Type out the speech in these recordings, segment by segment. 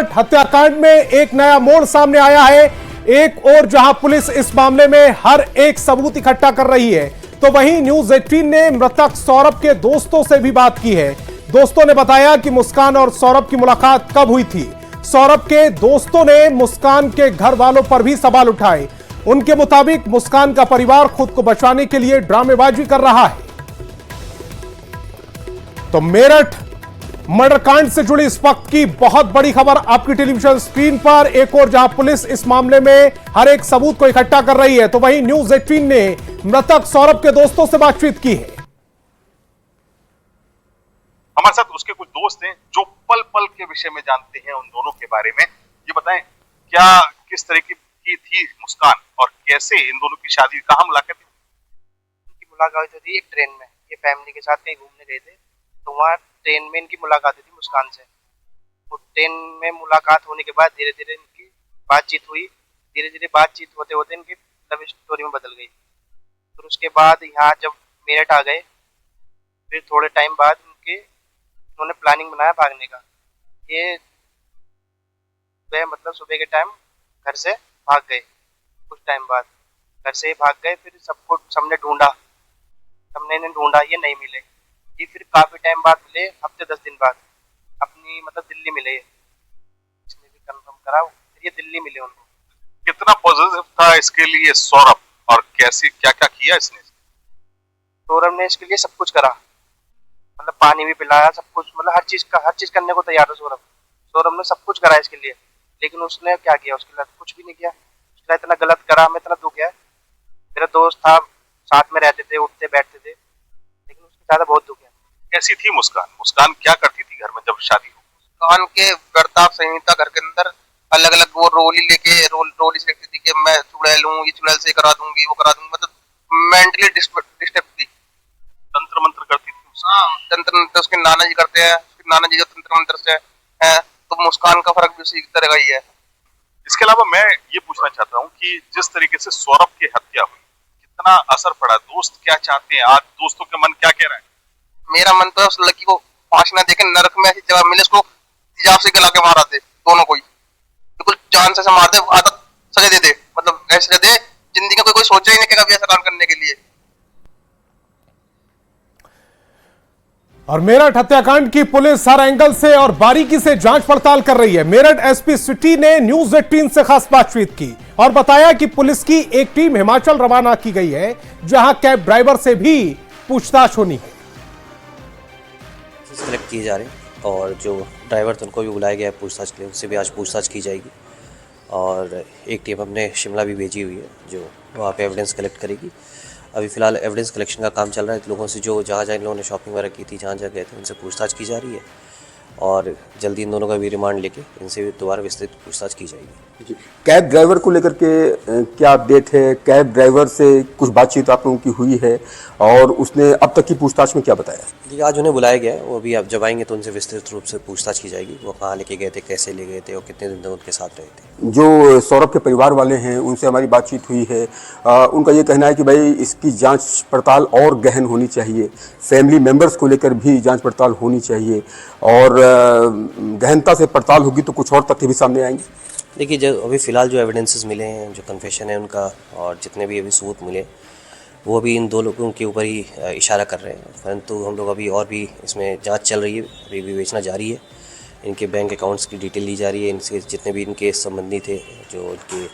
मेरठ हत्याकांड में एक नया मोड़ सामने आया है। एक और जहां पुलिस इस मामले में हर एक सबूत इकट्ठा कर रही है, तो वहीं न्यूज 18 ने मृतक सौरभ के दोस्तों से भी बात की है। दोस्तों ने बताया कि मुस्कान और सौरभ की मुलाकात कब हुई थी। सौरभ के दोस्तों ने मुस्कान के घर वालों पर भी सवाल उठाए। उनके मुताबिक मुस्कान का परिवार खुद को बचाने के लिए ड्रामेबाजी कर रहा है। तो मेरठ मर्डर कांड से जुड़ी इस वक्त की बहुत बड़ी खबर आपकी टेलीविजन स्क्रीन पर। एक और जहां पुलिस इस मामले में हर एक सबूत को इकट्ठा कर रही है, तो वहीं न्यूज 18 ने मृतक सौरभ के दोस्तों से बातचीत की है। हमारे साथ उसके कुछ दोस्त हैं जो पल पल के विषय में जानते हैं उन दोनों के बारे में। ये बताएं, क्या किस तरीके की थी मुस्कान और कैसे इन दोनों की शादी, कहाँ मुलाकात हुई? इनकी मुलाकात हुई थी एक ट्रेन में। ये फैमिली के साथ कहीं घूमने गए थे, तो वहाँ ट्रेन में इनकी मुलाकात हुई थी मुस्कान से। तो ट्रेन में मुलाकात होने के बाद धीरे धीरे इनकी बातचीत हुई। धीरे धीरे बातचीत होते होते इनकी लव स्टोरी में बदल गई। फिर उसके बाद यहाँ जब मेरठ आ गए, फिर थोड़े टाइम बाद उन्होंने प्लानिंग बनाया भागने का। ये मतलब सुबह के टाइम घर से भाग गए। कुछ टाइम बाद घर से ही भाग गए। फिर सबने ढूंढा, सबने इन्हें ढूंढा, ये नहीं मिले। ये फिर काफी टाइम बाद मिले, हफ्ते 10 दिन बाद अपनी दिल्ली मिले। इसने भी कंफर्म करा, फिर ये दिल्ली मिले उनको। कितना पॉजिटिव था इसके लिए सौरभ, और कैसे क्या क्या किया इसने? सौरभ ने इसके लिए सब कुछ करा, पानी भी पिलाया, सब कुछ, हर चीज करने को तैयार है सौरभ। सौरभ ने सब कुछ करा इसके लिए, लेकिन उसने क्या किया? उसके लिए कुछ भी नहीं किया। उसने इतना गलत करा, हमें इतना दुख है। मेरा दोस्त था, साथ में रहते थे, उठते बैठते थे, लेकिन उसके ज्यादा बहुत दुख है। कैसी थी मुस्कान? मुस्कान क्या करती थी घर में जब शादी हो? मुस्कान के बर्ताव संहिता घर के अंदर अलग अलग वो रोली से रखती थी कि मैं चुड़ैल हूँ, ये चुड़ैल से करा दूंगी, वो करा दूंगी। मेंटली डिस्टर्ब थी। तंत्र मंत्र करती थी। तंत्र मंत्र उसके नाना जी करते हैं। नाना जी जो तंत्र मंत्र से है, तो मुस्कान का फर्क भी उसी तरह का ही है। इसके अलावा मैं ये पूछना चाहता हूँ कि जिस तरीके से सौरभ की हत्या हुई, कितना असर पड़ा? दोस्त क्या चाहते हैं आज? दोस्तों का मन क्या कह रहा है? मेरा मन तो उस लड़की को फांसी ना देके नरक में ऐसी जगह मिले, उसको तेजाब से गला के मारा दे, दोनों को ही बिल्कुल जान से मार दे, आदत सजा दे दे। ऐसे सजा दे, जिंदगी में कोई सोचा ही नहीं कि कभी ऐसा काम करने के लिए। और मेरठ हत्याकांड की पुलिस हर एंगल से और बारीकी से जांच पड़ताल कर रही है। मेरठ एसपी सिटी ने न्यूज 18 से खास बातचीत की और बताया कि पुलिस की एक टीम हिमाचल रवाना की गई है, जहां कैब ड्राइवर से भी पूछताछ होनी है। कलेक्ट किए जा रहे हैं और जो ड्राइवर थे उनको भी बुलाया गया है पूछताछ के लिए, उससे भी आज पूछताछ की जाएगी। और एक टीम हमने शिमला भी भेजी हुई है जो वहाँ पे एविडेंस कलेक्ट करेगी। अभी फ़िलहाल एविडेंस कलेक्शन का काम चल रहा है। लोगों से जो जहाँ इन लोगों ने शॉपिंग वगैरह की थी, जहाँ गए थे, उनसे पूछताछ की जा रही है और जल्दी इन दोनों का भी रिमांड लेके इनसे भी दोबारा विस्तृत पूछताछ की जाएगी। जी, कैब ड्राइवर को लेकर के क्या अपडेट है? कैब ड्राइवर से कुछ बातचीत आप लोगों की हुई है और उसने अब तक की पूछताछ में क्या बताया? जी, आज उन्हें बुलाया गया है। वो भी अब जब आएंगे तो उनसे विस्तृत रूप से पूछताछ की जाएगी। वो कहाँ लेके गए थे, कैसे ले गए थे और कितने दिन तक उनके साथ रहे थे। जो सौरभ के परिवार वाले हैं उनसे हमारी बातचीत हुई है। उनका ये कहना है कि भाई इसकी जांच पड़ताल और गहन होनी चाहिए, फैमिली मेंबर्स को लेकर भी जांच पड़ताल होनी चाहिए और गहनता से पड़ताल होगी तो कुछ और तथ्य भी सामने आएंगे। देखिए, जो अभी फ़िलहाल जो एविडेंसेस मिले हैं, जो कन्फेशन है उनका और जितने भी अभी सबूत मिले, वो भी इन दो लोगों के ऊपर ही इशारा कर रहे हैं। परंतु हम लोग अभी और भी इसमें जांच चल रही है, अभी विवेचना जारी है। इनके बैंक अकाउंट्स की डिटेल ली जा रही है। इनसे जितने भी इनके संबंधी थे, जो इनके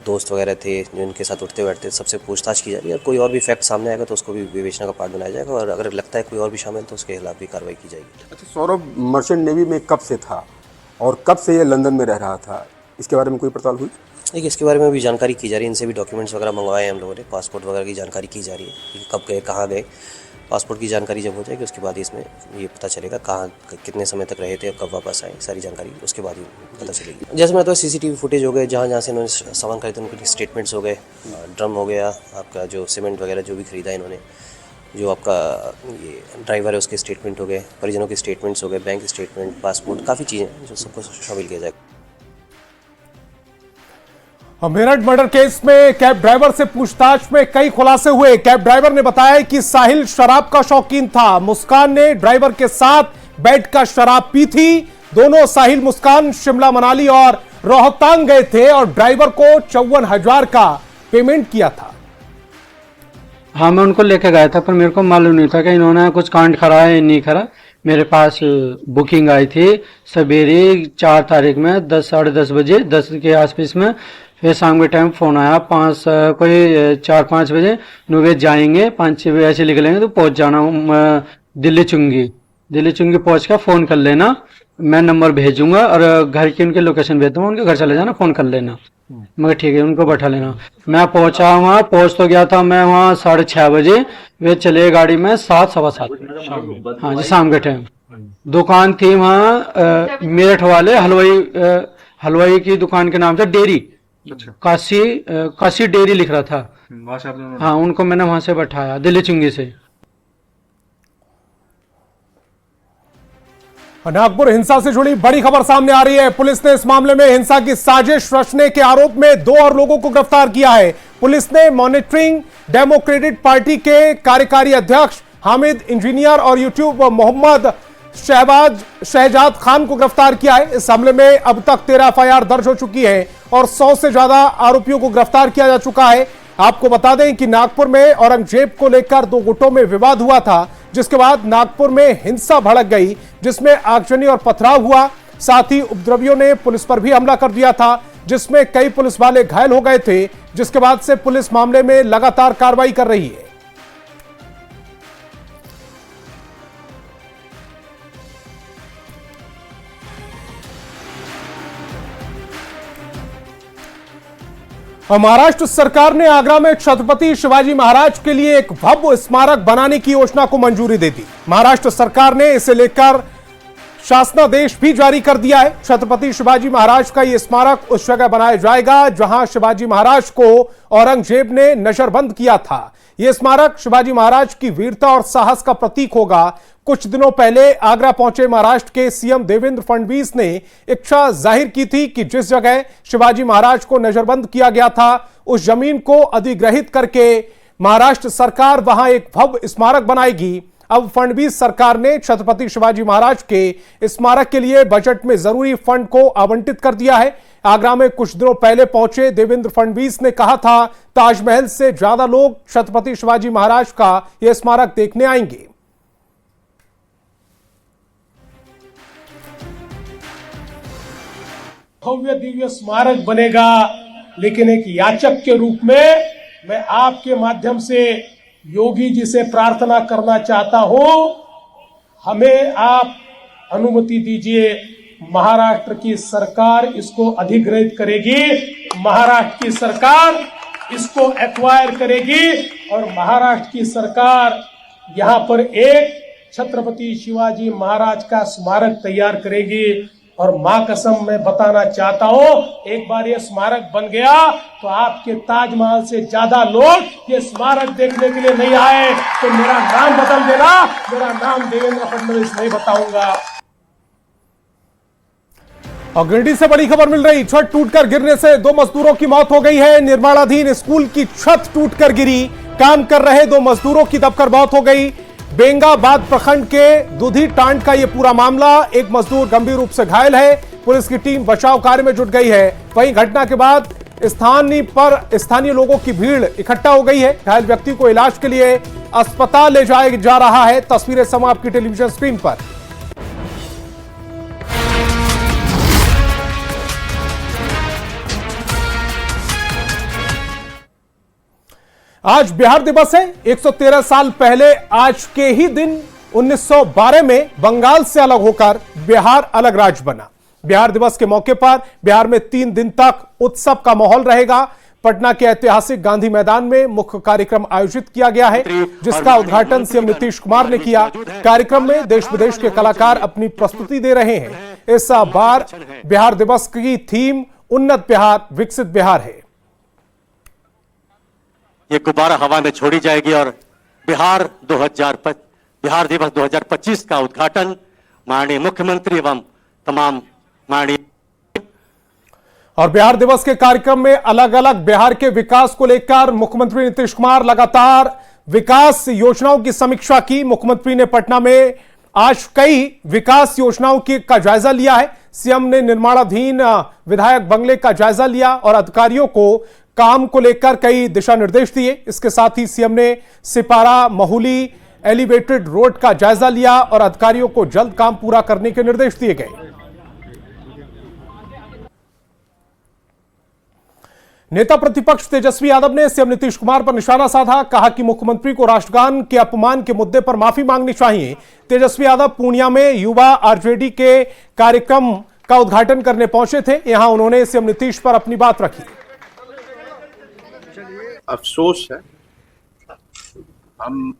दोस्त वगैरह थे, जो इनके साथ उठते बैठते, सबसे पूछताछ की जा रही है। और कोई और भी फैक्ट सामने आएगा तो उसको भी विवेचना का पार्ट बनाया जाएगा और अगर लगता है कोई और भी शामिल तो उसके खिलाफ भी कार्रवाई की जाएगी। अच्छा, सौरभ मर्चेंट नेवी में कब से था और कब से ये लंदन में रह रहा था, इसके बारे में कोई पड़ताल हुई? देखिए, इसके बारे में भी जानकारी की जा रही है। इनसे भी डॉक्यूमेंट्स वगैरह मंगवाए हैं हम लोगों ने। पासपोर्ट वगैरह की जानकारी की जा रही है कि कब गए, कहाँ गए। पासपोर्ट की जानकारी जब हो जाएगी उसके बाद ही इसमें ये पता चलेगा कहाँ कितने समय तक रहे थे और कब वापस आए। सारी जानकारी उसके बाद ही पता चलेगी। जैसे मैं तो CCTV फुटेज हो गए, जहाँ से इन्होंने सामान खरीदा उनके स्टेटमेंट्स हो गए, ड्रम हो गया, आपका जो सीमेंट वगैरह जो भी खरीदा इन्होंने, जो आपका ये ड्राइवर है उसके स्टेटमेंट हो गए, परिजनों के स्टेटमेंट्स हो गए, बैंक स्टेटमेंट, पासपोर्ट, काफ़ी चीज़ें जो सबको शामिल किया जाएगा। मेरठ मर्डर केस में कैब ड्राइवर से पूछताछ में कई खुलासे हुए। कैब ड्राइवर ने बताया कि साहिल शराब का शौकीन था। मुस्कान ने ड्राइवर के साथ बैठकर शराब पी थी। दोनों साहिल मुस्कान शिमला मनाली और रोहतांग गए थे और ड्राइवर को 54,000 का पेमेंट किया था। हाँ, मैं उनको लेके गया था, पर मेरे को मालूम नहीं था कि इन्होंने कुछ कांड करा है या नहीं करा। मेरे पास बुकिंग आई थी सवेरे 4 तारीख में 10 साढ़े 10 बजे 10 के आसपास में। फिर शाम के टाइम फ़ोन आया कोई 4-5 बजे नुवेद जाएंगे, 5-6 बजे ऐसे निकलेंगे तो पहुंच जाना दिल्ली चुंगी पहुंच कर फ़ोन कर लेना, मैं नंबर भेजूंगा और घर की उनकी लोकेशन भेज दूंगा, उनके घर चले जाना, फ़ोन कर लेना। मगर ठीक है, उनको बैठा लेना। मैं पहुंचा वहाँ, पहुंच तो गया था मैं वहाँ 6:30 बजे। वे चले गाड़ी में 7-7:15। हाँ जी, शाम के टाइम। दुकान थी वहाँ मेरठ वाले हलवाई की दुकान के नाम से डेयरी, काशी डेयरी लिख रहा था। हाँ, उनको मैंने वहां से बैठाया दिल्ली चुंगी से। नागपुर हिंसा से जुड़ी बड़ी खबर सामने आ रही है। पुलिस ने इस मामले में हिंसा की साजिश रचने के आरोप में 2 और लोगों को गिरफ्तार किया है। पुलिस ने मॉनिटरिंग डेमोक्रेटिक पार्टी के कार्यकारी अध्यक्ष हामिद इंजीनियर और यूट्यूब मोहम्मद शहजाद खान को गिरफ्तार किया है। इस मामले में अब तक 13 FIR दर्ज हो चुकी है और 100 से ज्यादा आरोपियों को गिरफ्तार किया जा चुका है। आपको बता दें कि नागपुर में औरंगजेब को लेकर 2 गुटों में विवाद हुआ था, जिसके बाद नागपुर में हिंसा भड़क गई, जिसमें आगजनी और पथराव हुआ। साथ ही उपद्रवियों ने पुलिस पर भी हमला कर दिया था, जिसमें कई पुलिस वाले घायल हो गए थे, जिसके बाद से पुलिस मामले में लगातार कार्रवाई कर रही है। महाराष्ट्र सरकार ने आगरा में छत्रपति शिवाजी महाराज के लिए एक भव्य स्मारक बनाने की योजना को मंजूरी दे दी। महाराष्ट्र सरकार ने इसे लेकर शासनादेश भी जारी कर दिया है। छत्रपति शिवाजी महाराज का यह स्मारक उस जगह बनाया जाएगा जहां शिवाजी महाराज को औरंगजेब ने नजरबंद किया था। यह स्मारक शिवाजी महाराज की वीरता और साहस का प्रतीक होगा। कुछ दिनों पहले आगरा पहुंचे महाराष्ट्र के सीएम देवेंद्र फडणवीस ने इच्छा जाहिर की थी कि जिस जगह शिवाजी महाराज को नजरबंद किया गया था, उस जमीन को अधिग्रहित करके महाराष्ट्र सरकार वहां एक भव्य स्मारक बनाएगी। अब फडणवीस सरकार ने छत्रपति शिवाजी महाराज के स्मारक के लिए बजट में जरूरी फंड को आवंटित कर दिया है। आगरा में कुछ दिनों पहले पहुंचे देवेंद्र फडणवीस ने कहा था, ताजमहल से ज्यादा लोग छत्रपति शिवाजी महाराज का यह स्मारक देखने आएंगे। भव्य दिव्य स्मारक बनेगा, लेकिन एक याचक के रूप में मैं आपके माध्यम से योगी जी से प्रार्थना करना चाहता हूं, हमें आप अनुमति दीजिए। महाराष्ट्र की सरकार इसको अधिग्रहित करेगी, महाराष्ट्र की सरकार इसको एक्वायर करेगी और महाराष्ट्र की सरकार यहां पर एक छत्रपति शिवाजी महाराज का स्मारक तैयार करेगी। और मां कसम मैं बताना चाहता हूं, एक बार ये स्मारक बन गया तो आपके ताजमहल से ज्यादा लोग ये स्मारक देखने के लिए नहीं आए तो मेरा नाम बदल देना, मेरा नाम देवेंद्र फडणवीस नहीं बताऊंगा। और गिरिडीह से बड़ी खबर मिल रही, छत टूटकर गिरने से 2 मजदूरों की मौत हो गई है। निर्माणाधीन स्कूल की छत टूटकर गिरी, काम कर रहे 2 मजदूरों की दबकर मौत हो गई। बेंगाबाद प्रखंड के दुधी टांड का यह पूरा मामला, एक मजदूर गंभीर रूप से घायल है। पुलिस की टीम बचाव कार्य में जुट गई है। वहीं घटना के बाद स्थानीय लोगों की भीड़ इकट्ठा हो गई है। घायल व्यक्ति को इलाज के लिए अस्पताल ले जाया जा रहा है। तस्वीरें समय आपकी टेलीविजन स्क्रीन पर। आज बिहार दिवस है। 113 साल पहले आज के ही दिन 1912 में बंगाल से अलग होकर बिहार अलग राज्य बना। बिहार दिवस के मौके पर बिहार में 3 दिन तक उत्सव का माहौल रहेगा। पटना के ऐतिहासिक गांधी मैदान में मुख्य कार्यक्रम आयोजित किया गया है, जिसका उद्घाटन सीएम नीतीश कुमार ने किया। कार्यक्रम में देश विदेश के कलाकार अपनी प्रस्तुति दे रहे हैं। इस बार बिहार दिवस की थीम उन्नत बिहार विकसित बिहार है। ये गुब्बारा हवा में छोड़ी जाएगी और बिहार दिवस 2025 का उद्घाटन माननीय मुख्यमंत्री एवं तमाम माननीय और बिहार दिवस के कार्यक्रम में अलग अलग बिहार के विकास को लेकर मुख्यमंत्री नीतीश कुमार लगातार विकास योजनाओं की समीक्षा की। मुख्यमंत्री ने पटना में आज कई विकास योजनाओं का जायजा लिया है। सीएम ने निर्माणाधीन विधायक बंगले का जायजा लिया और अधिकारियों को काम को लेकर कई दिशा निर्देश दिए। इसके साथ ही सीएम ने सिपारा महुली एलिवेटेड रोड का जायजा लिया और अधिकारियों को जल्द काम पूरा करने के निर्देश दिए गए। नेता प्रतिपक्ष तेजस्वी यादव ने सीएम नीतीश कुमार पर निशाना साधा। कहा कि मुख्यमंत्री को राष्ट्रगान के अपमान के मुद्दे पर माफी मांगनी चाहिए। तेजस्वी यादव पूर्णिया में युवा आरजेडी के कार्यक्रम का उद्घाटन करने पहुंचे थे। यहां उन्होंने सीएम नीतीश पर अपनी बात रखी। अफसोस है, हम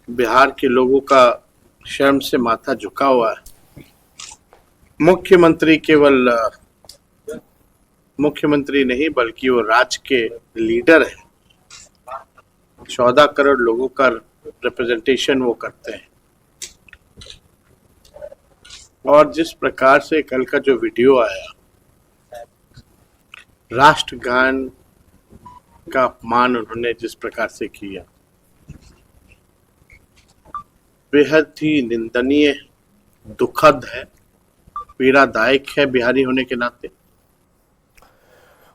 बिहार के लोगों का शर्म से माथा झुका हुआ है। मुख्यमंत्री केवल मुख्यमंत्री नहीं बल्कि वो राज्य के लीडर है। 14 करोड़ लोगों का रिप्रेजेंटेशन वो करते हैं और जिस प्रकार से कल का जो वीडियो आया, राष्ट्रगान का अपमान उन्होंने जिस प्रकार से किया, बेहद ही निंदनीय, दुखद है, पीड़ादायक है बिहारी होने के नाते।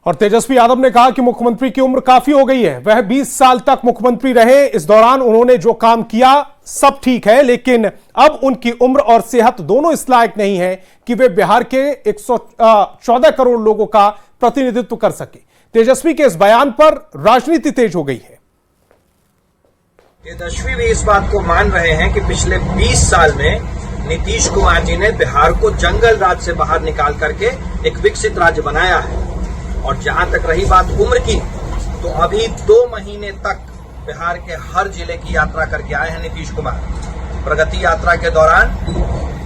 और तेजस्वी यादव ने कहा कि मुख्यमंत्री की उम्र काफी हो गई है, वह 20 साल तक मुख्यमंत्री रहे। इस दौरान उन्होंने जो काम किया सब ठीक है, लेकिन अब उनकी उम्र और सेहत दोनों इस लायक नहीं है कि वे बिहार के 114 करोड़ लोगों का प्रतिनिधित्व कर सके। तेजस्वी के इस बयान पर राजनीति तेज हो गई है। तेजस्वी भी इस बात को मान रहे हैं कि पिछले 20 साल में नीतीश कुमार जी ने बिहार को जंगल राज से बाहर निकाल करके एक विकसित राज्य बनाया है। और जहां तक रही बात उम्र की, तो अभी 2 महीने तक बिहार के हर जिले की यात्रा करके आए हैं नीतीश कुमार। प्रगति यात्रा के दौरान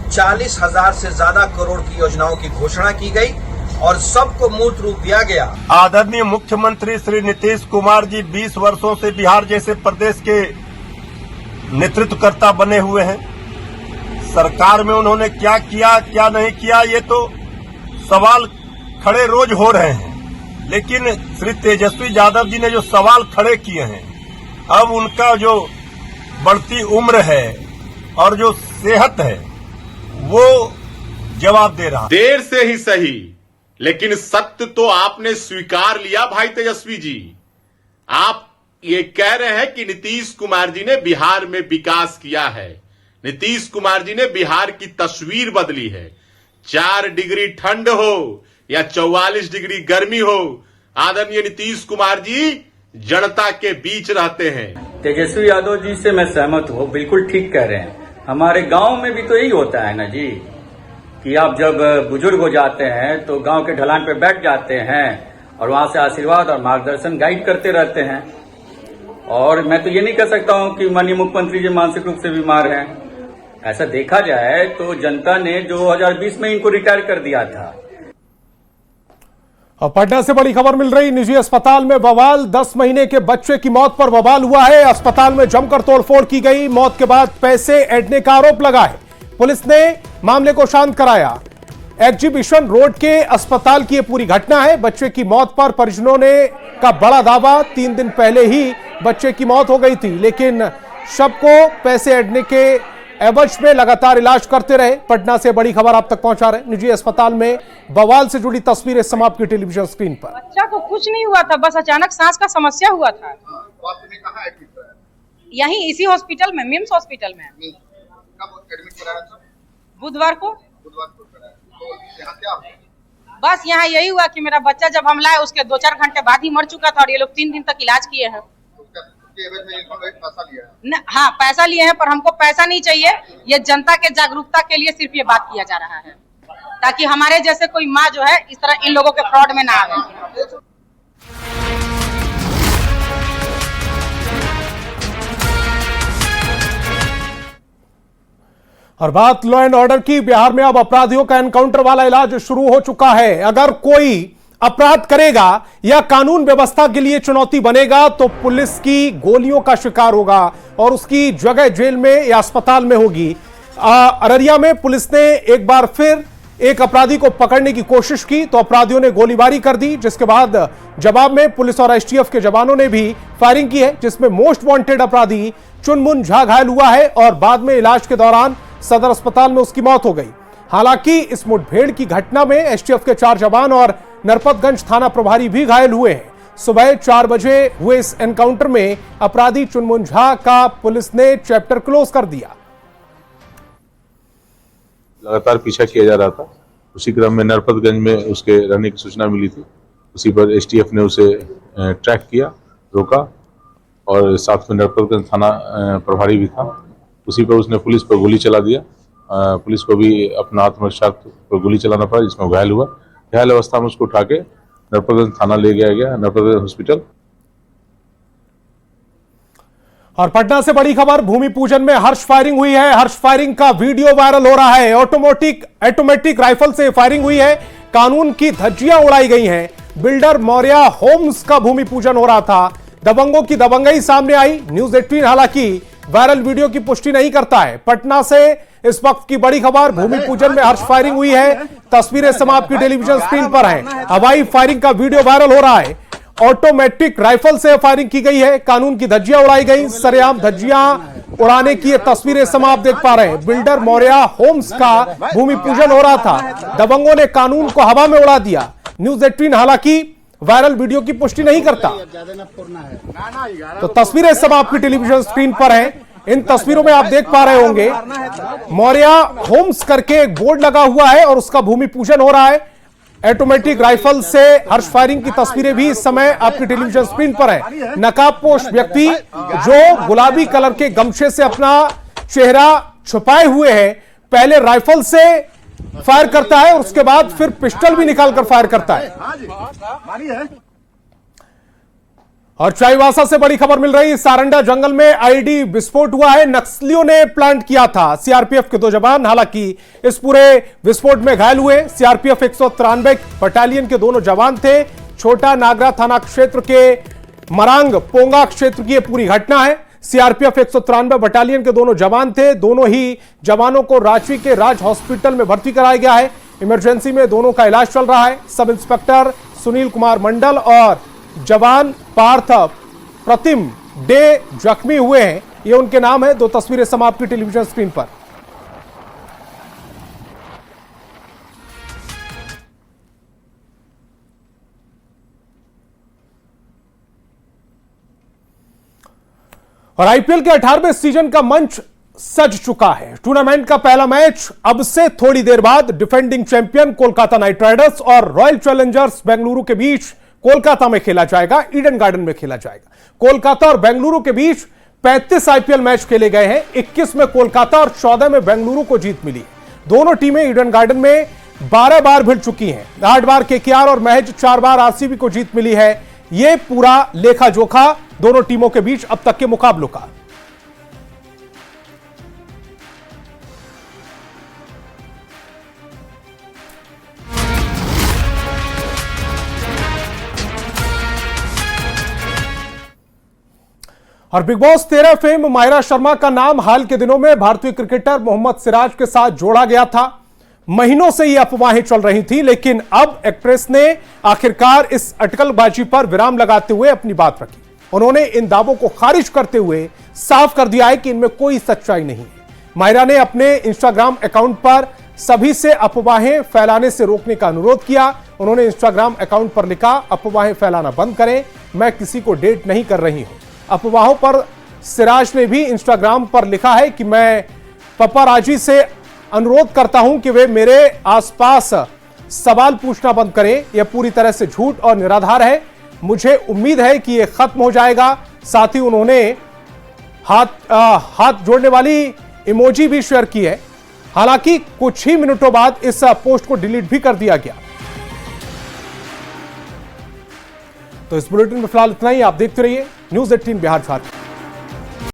40,000 से ज्यादा करोड़ की योजनाओं की घोषणा की गई और सबको मूर्त रूप दिया गया। आदरणीय मुख्यमंत्री श्री नीतीश कुमार जी 20 वर्षों से बिहार जैसे प्रदेश के नेतृत्वकर्ता बने हुए हैं। सरकार में उन्होंने क्या किया क्या नहीं किया, ये तो सवाल खड़े रोज हो रहे हैं, लेकिन श्री तेजस्वी यादव जी ने जो सवाल खड़े किए हैं, अब उनका जो बढ़ती उम्र है और जो सेहत है वो जवाब दे रहा। देर से ही सही, लेकिन सत्य तो आपने स्वीकार लिया भाई तेजस्वी जी। आप ये कह रहे हैं कि नीतीश कुमार जी ने बिहार में विकास किया है, नीतीश कुमार जी ने बिहार की तस्वीर बदली है। 4 डिग्री ठंड हो या 44 डिग्री गर्मी हो, आदरणीय नीतीश कुमार जी जनता के बीच रहते हैं। तेजस्वी यादव जी से मैं सहमत हूँ, बिल्कुल ठीक कह रहे हैं। हमारे गांव में भी तो यही होता है ना जी, कि आप जब बुजुर्ग हो जाते हैं तो गांव के ढलान पे बैठ जाते हैं और वहां से आशीर्वाद और मार्गदर्शन गाइड करते रहते हैं। और मैं तो ये नहीं कह सकता हूँ कि माननीय मुख्यमंत्री जी मानसिक रूप से बीमार हैं। ऐसा देखा जाए तो जनता ने 2020 में इनको रिटायर कर दिया था। और पटना से बड़ी खबर मिल रही, निजी अस्पताल में बवाल। 10 महीने के बच्चे की मौत पर बवाल हुआ है। अस्पताल में जमकर तोड़फोड़ की गई। मौत के बाद पैसे ऐंठने का आरोप लगा है। पुलिस ने मामले को शांत कराया। एग्जीबिशन रोड के अस्पताल की यह पूरी घटना है। बच्चे की मौत पर परिजनों ने का बड़ा दावा, 3 दिन पहले ही बच्चे की मौत हो गई थी, लेकिन शव को पैसे ऐंठने के एवज में लगातार इलाज करते रहे। पटना से बड़ी खबर आप तक पहुंचा रहे। निजी अस्पताल में बवाल से जुड़ी तस्वीरें समाप्त की टेलीविजन स्क्रीन पर। बच्चा को कुछ नहीं हुआ था, बस अचानक सांस का समस्या हुआ था। यहीं इसी हॉस्पिटल में, मिम्स हॉस्पिटल में। बुधवार को। बस यहाँ यही हुआ कि मेरा बच्चा जब हम लाए उसके 2-4 घंटे बाद ही मर चुका था और ये लोग 3 दिन तक इलाज किए हैं। हाँ, पैसा लिए हैं, पर हमको पैसा नहीं चाहिए। ये जनता के जागरूकता के लिए सिर्फ ये बात किया जा रहा है, ताकि हमारे जैसे कोई माँ जो है इस तरह इन लोगों के फ्रॉड में ना आवे। और बात लॉ एंड ऑर्डर की। बिहार में अब अपराधियों का एनकाउंटर वाला इलाज शुरू हो चुका है। अगर कोई अपराध करेगा या कानून व्यवस्था के लिए चुनौती बनेगा तो पुलिस की गोलियों का शिकार होगा और उसकी जगह जेल में या अस्पताल में होगी। अररिया में पुलिस ने एक बार फिर एक अपराधी को पकड़ने की कोशिश की तो अपराधियों ने गोलीबारी कर दी, जिसके बाद जवाब में पुलिस और एसटीएफ के जवानों ने भी फायरिंग की है, जिसमें मोस्ट वांटेड अपराधी चुनमुन झा घायल हुआ है और बाद में इलाज के दौरान सदर अस्पताल में उसकी मौत हो गई। हालांकि इस मुठभेड़ की घटना में एसटीएफ के 4 जवान और नरपतगंज थाना प्रभारी भी घायल हुए हैं। सुबह 4 बजे हुए इस एनकाउंटर में अपराधी चुनमुन झा का पुलिस ने चैप्टर क्लोज कर दिया। लगातार पीछा किया जा रहा था, उसी क्रम में नरपतगंज में उसके रहने की सूचना मिली थी। उसी पर एसटीएफ ने उसे ट्रैक किया, रोका और साथ में नरपतगंज थाना प्रभारी भी था। उसी पर उसने पुलिस पर गोली चला दिया। पुलिस को भी अपना आत्मरक्षा पर गोली चलाना पड़ा, जिसमें घायल हुआ। घायल अवस्था में उसको उठा के नरपतगंज थाना ले गया नरपतगंज हॉस्पिटल। और पटना से बड़ी खबर, भूमि पूजन में हर्ष फायरिंग हुई है। हर्ष फायरिंग का वीडियो वायरल हो रहा है। ऑटोमेटिक राइफल से फायरिंग हुई है। कानून की धज्जियां उड़ाई गई हैं। बिल्डर मौर्या होम्स का भूमि पूजन हो रहा था। दबंगों की दबंगई सामने आई। न्यूज 18 हालांकि वायरल वीडियो की पुष्टि नहीं करता है। पटना से इस वक्त की बड़ी खबर, भूमि पूजन में हर्ष फायरिंग हुई है। तस्वीरें समाप्त की टेलीविजन स्क्रीन पर हैं। हवाई फायरिंग का वीडियो वायरल हो रहा है। ऑटोमेटिक राइफल से फायरिंग की गई है। कानून की धज्जियां उड़ाई गई। सरेआम धज्जियां उड़ाने की ये तस्वीरें समाप्त देख पा रहे हैं। बिल्डर मौर्या होम्स का भूमि पूजन हो रहा था। दबंगों ने कानून को हवा में उड़ा दिया। न्यूज 18 हालांकि वायरल वीडियो की पुष्टि नहीं करता। तो तस्वीरें सब आपकी टेलीविजन स्क्रीन पर हैं। इन तस्वीरों में आप देख पा रहे होंगे मौर्या होम्स करके एक बोर्ड लगा हुआ है और उसका भूमि पूजन हो रहा है। ऑटोमेटिक राइफल से हर्ष फायरिंग की तस्वीरें भी इस समय आपकी टेलीविजन स्क्रीन पर है। नकाबपोश व्यक्ति जो गुलाबी कलर के गमछे से अपना चेहरा छुपाए हुए है, पहले राइफल से फायर करता है और उसके बाद फिर पिस्टल भी निकालकर फायर करता है। और चाईबासा से बड़ी खबर मिल रही है। सारंडा जंगल में आईडी विस्फोट हुआ है। नक्सलियों ने प्लांट किया था। सीआरपीएफ के 2 जवान हालांकि इस पूरे विस्फोट में घायल हुए। सीआरपीएफ 193 बटालियन के दोनों जवान थे। छोटा नागरा थाना क्षेत्र के मरांग पोंगा क्षेत्र की यह पूरी घटना है। सीआरपीएफ 193 बटालियन के दोनों जवान थे। दोनों ही जवानों को रांची के राज हॉस्पिटल में भर्ती कराया गया है। इमरजेंसी में दोनों का इलाज चल रहा है। सब इंस्पेक्टर सुनील कुमार मंडल और जवान पार्थ प्रतिम डे जख्मी हुए हैं। ये उनके नाम है। 2 तस्वीरें समाप्त की टेलीविजन स्क्रीन पर। और आईपीएल के 18वें सीजन का मंच सज चुका है। टूर्नामेंट का पहला मैच अब से थोड़ी देर बाद defending champion Kolkata night Riders और रॉयल चैलेंजर्स बेंगलुरु के बीच कोलकाता में खेला जाएगा। ईडन गार्डन में खेला जाएगा। कोलकाता और बेंगलुरु के बीच 35 आईपीएल मैच खेले गए हैं। 21 में कोलकाता और 14 में बेंगलुरु को जीत मिली। दोनों टीमें ईडन गार्डन में 12 बार भिड़ चुकी हैं। 8 बार केकेआर और महज 4 बार आरसीबी को जीत मिली है। यह पूरा लेखा जोखा दोनों टीमों के बीच अब तक के मुकाबलों का। और big boss 13 fame Mahira Sharma का नाम हाल के दिनों में भारतीय क्रिकेटर मोहम्मद सिराज के साथ जोड़ा गया था। महीनों से ये अफवाहें चल रही थी, लेकिन अब एक्ट्रेस ने आखिरकार इस अटकलबाजी पर विराम लगाते हुए अपनी बात रखी। उन्होंने इन दावों को खारिज करते हुए साफ कर दिया है कि इनमें कोई सच्चाई नहीं है। माहिरा ने अपने इंस्टाग्राम अकाउंट पर सभी से अफवाहें फैलाने से रोकने का अनुरोध किया। उन्होंने इंस्टाग्राम अकाउंट पर लिखा, अफवाहें फैलाना बंद करें, मैं किसी को डेट नहीं कर रही हूं। अफवाहों पर सिराज ने भी इंस्टाग्राम पर लिखा है कि मैं पपाराजी से अनुरोध करता हूं कि वे मेरे आसपास सवाल पूछना बंद करें। यह पूरी तरह से झूठ और निराधार है। मुझे उम्मीद है कि यह खत्म हो जाएगा। साथ ही उन्होंने हाथ जोड़ने वाली इमोजी भी शेयर की है। हालांकि कुछ ही मिनटों बाद इस पोस्ट को डिलीट भी कर दिया गया। तो इस बुलेटिन में फिलहाल इतना ही। आप देखते रहिए न्यूज 18 बिहार झारखंड।